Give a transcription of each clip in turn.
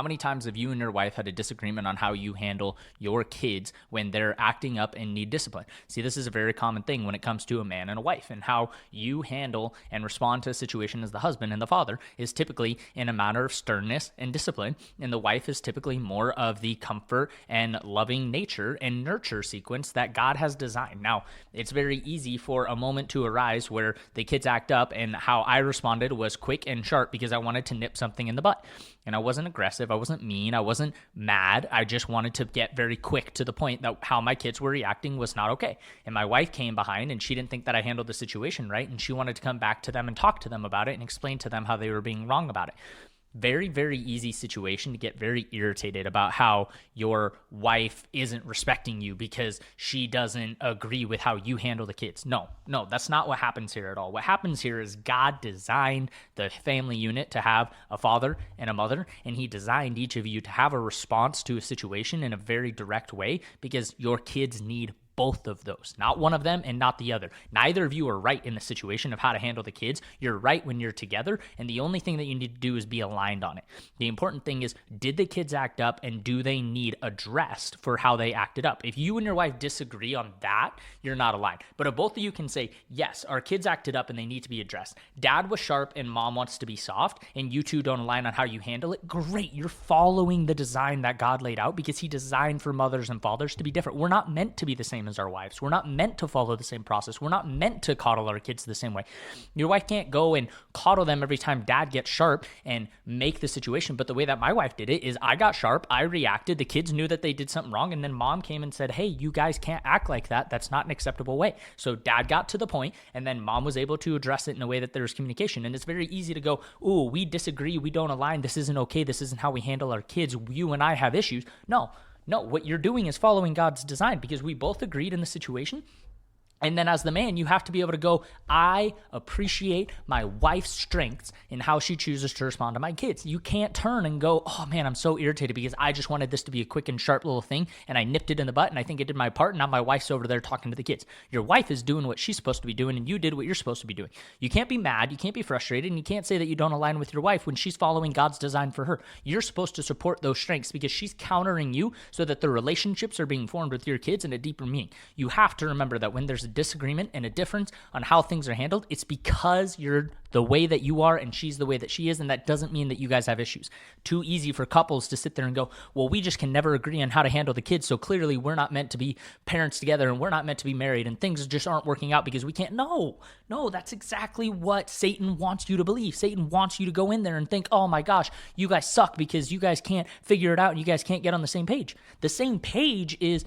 How many times have you and your wife had a disagreement on how you handle your kids when they're acting up and need discipline? See, this is a very common thing when it comes to a man and a wife, and how you handle and respond to a situation as the husband and the father is typically in a manner of sternness and discipline, and the wife is typically more of the comfort and loving nature and nurture sequence that God has designed. Now, it's very easy for a moment to arise where the kids act up, and how I responded was quick and sharp because I wanted to nip something in the butt. And I wasn't aggressive, I wasn't mean, I wasn't mad. I just wanted to get very quick to the point that how my kids were reacting was not okay. And my wife came behind, and she didn't think that I handled the situation right, and she wanted to come back to them and talk to them about it and explain to them how they were being wrong about it. Very, very easy situation to get very irritated about how your wife isn't respecting you because she doesn't agree with how you handle the kids. No, that's not what happens here at all. What happens here is God designed the family unit to have a father and a mother, and he designed each of you to have a response to a situation in a very direct way because your kids need both of those, not one of them and not the other. Neither of you are right in the situation of how to handle the kids. You're right when you're together, and the only thing that you need to do is be aligned on it. The important thing is, did the kids act up, and do they need addressed for how they acted up? If you and your wife disagree on that, you're not aligned. But if both of you can say, yes, our kids acted up and they need to be addressed. Dad was sharp and mom wants to be soft, and you two don't align on how you handle it, great. You're following the design that God laid out because he designed for mothers and fathers to be different. We're not meant to be the same as our wives. We're not meant to follow the same process. We're not meant to coddle our kids the same way. Your wife can't go and coddle them every time dad gets sharp and make the situation. But the way that my wife did it is I got sharp, I reacted, the kids knew that they did something wrong, and then mom came and said, hey, you guys can't act like that. That's not an acceptable way. So dad got to the point, and then mom was able to address it in a way that there was communication. And it's very easy to go, ooh, we disagree, we don't align, this isn't okay, this isn't how we handle our kids, you and I have issues. No, what you're doing is following God's design because we both agreed in the situation. And then as the man, you have to be able to go, I appreciate my wife's strengths in how she chooses to respond to my kids. You can't turn and go, oh man, I'm so irritated because I just wanted this to be a quick and sharp little thing and I nipped it in the butt and I think I did my part and now my wife's over there talking to the kids. Your wife is doing what she's supposed to be doing and you did what you're supposed to be doing. You can't be mad, you can't be frustrated, and you can't say that you don't align with your wife when she's following God's design for her. You're supposed to support those strengths because she's countering you so that the relationships are being formed with your kids in a deeper meaning. You have to remember that when there's a disagreement and a difference on how things are handled, it's because you're the way that you are and she's the way that she is, and that doesn't mean that you guys have issues. Too easy for couples to sit there and go, well, we just can never agree on how to handle the kids, so clearly we're not meant to be parents together and we're not meant to be married and things just aren't working out because we can't. No, that's exactly what Satan wants you to believe. Satan wants you to go in there and think, oh my gosh, you guys suck because you guys can't figure it out and you guys can't get on the same page. The same page is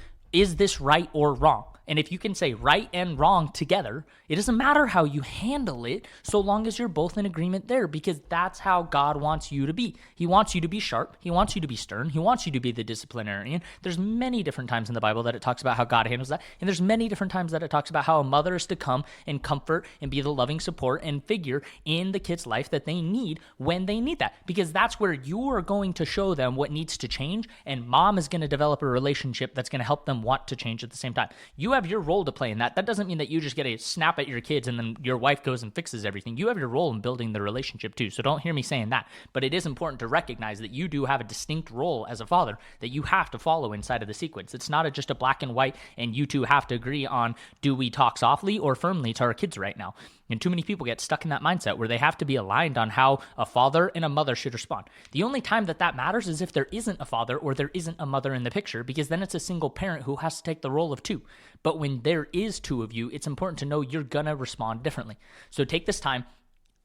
this right or wrong? And if you can say right and wrong together, it doesn't matter how you handle it so long as you're both in agreement there, because that's how God wants you to be. He wants you to be sharp. He wants you to be stern. He wants you to be the disciplinarian. There's many different times in the Bible that it talks about how God handles that. And there's many different times that it talks about how a mother is to come and comfort and be the loving support and figure in the kid's life that they need when they need that. Because that's where you are going to show them what needs to change, and mom is going to develop a relationship that's going to help them want to change at the same time. You have your role to play in that. That doesn't mean that you just get a snap at your kids and then your wife goes and fixes everything. You have your role in building the relationship too. So don't hear me saying that. But it is important to recognize that you do have a distinct role as a father that you have to follow inside of the sequence. It's not just a black and white and you two have to agree on, do we talk softly or firmly to our kids right now? And too many people get stuck in that mindset where they have to be aligned on how a father and a mother should respond. The only time that matters is if there isn't a father or there isn't a mother in the picture, because then it's a single parent who has to take the role of two. But when there is two of you, it's important to know you're going to respond differently. So take this time.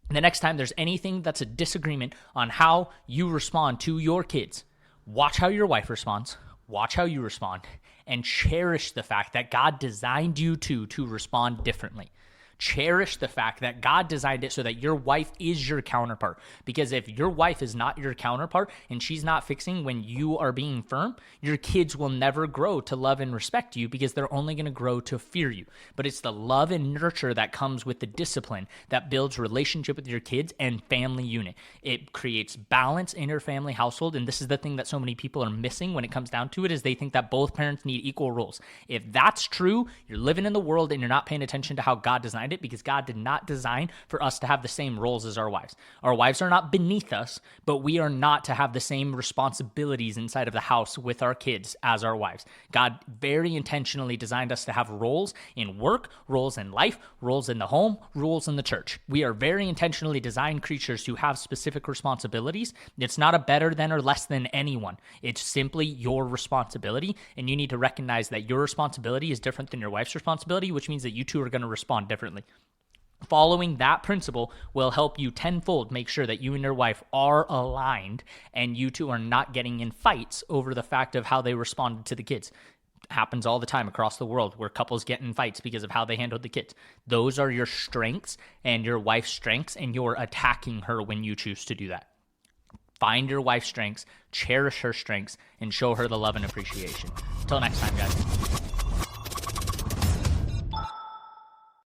The next time there's anything that's a disagreement on how you respond to your kids, watch how your wife responds, watch how you respond, and cherish the fact that God designed you to respond differently. Cherish the fact that God designed it so that your wife is your counterpart. Because if your wife is not your counterpart and she's not fixing when you are being firm, your kids will never grow to love and respect you because they're only going to grow to fear you. But it's the love and nurture that comes with the discipline that builds relationship with your kids and family unit. It creates balance in your family household. And this is the thing that so many people are missing when it comes down to it, is they think that both parents need equal roles. If that's true, you're living in the world and you're not paying attention to how God designed it. behind it, because God did not design for us to have the same roles as our wives. Our wives are not beneath us, but we are not to have the same responsibilities inside of the house with our kids as our wives. God very intentionally designed us to have roles in work, roles in life, roles in the home, roles in the church. We are very intentionally designed creatures who have specific responsibilities. It's not a better than or less than anyone. It's simply your responsibility, and you need to recognize that your responsibility is different than your wife's responsibility, which means that you two are going to respond differently. Following that principle will help you tenfold make sure that you and your wife are aligned and you two are not getting in fights over the fact of how they responded to the kids. Happens all the time across the world where couples get in fights because of how they handled the kids. Those are your strengths and your wife's strengths, and you're attacking her when you choose to do that. Find your wife's strengths, cherish her strengths, and show her the love and appreciation. Until next time, guys.